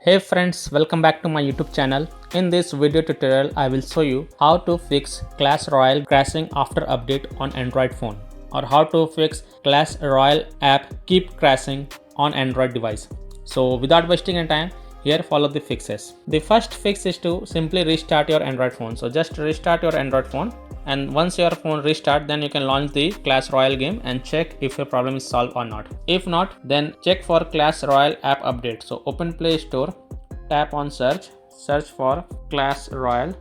Hey friends, welcome back to my YouTube channel. In this video tutorial, I will show you how to fix Clash Royale crashing after update on Android phone, or how to fix Clash Royale app keep crashing on Android device. So without wasting any time, here follow the fixes. The first fix is to simply restart your Android phone. So just restart your Android phone, and once your phone restart, then you can launch the Clash Royale game and check if your problem is solved or not. If not, then check for Clash Royale app update. So open Play Store, tap on search for Clash Royale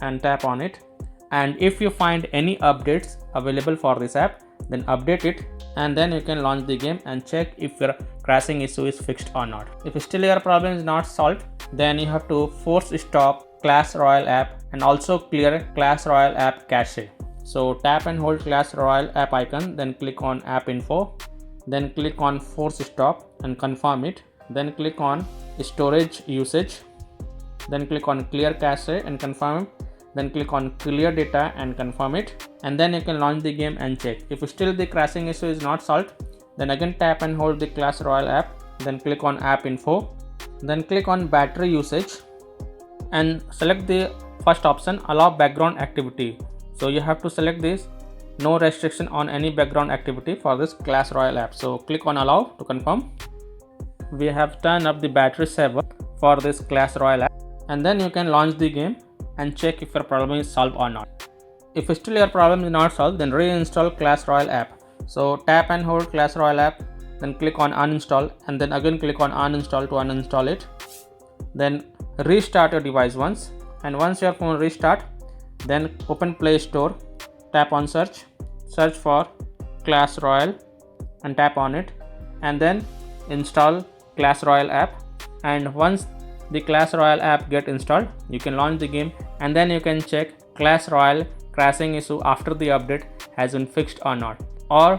and tap on it, and if you find any updates available for this app, then update it, and then you can launch the game and check if your crashing issue is fixed or not. If still your problem is not solved, then you have to force stop Clash Royale app and also clear Clash Royale app cache. So tap and hold Clash Royale app icon, then click on app info, then click on force stop and confirm it, then click on storage usage, then click on clear cache and confirm, then click on clear data and confirm it, and then you can launch the game and check. If still the crashing issue is not solved, then again tap and hold the Clash Royale app, then click on app info, then click on battery usage and select the first option, allow background activity. So you have to select this, no restriction on any background activity for this Clash Royale app. So click on allow to confirm. We have turned up the battery saver for this Clash Royale app, and then you can launch the game and check if your problem is solved or not. If still your problem is not solved, then reinstall Clash Royale app. So tap and hold Clash Royale app, then click on uninstall, and then again click on uninstall to uninstall it. Then restart your device once, and once your phone restart, then open Play Store, tap on search for Clash Royale and tap on it, and then install Clash Royale app. And once the Clash Royale app get installed, you can launch the game, and then you can check Clash Royale crashing issue after the update has been fixed or not, or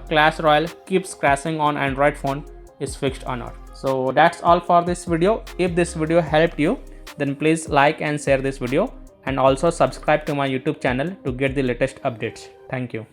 Clash Royale keeps crashing on Android phone is fixed or not. So that's all for this video. If this video helped you, then please like and share this video, and also subscribe to my YouTube channel to get the latest updates. Thank you.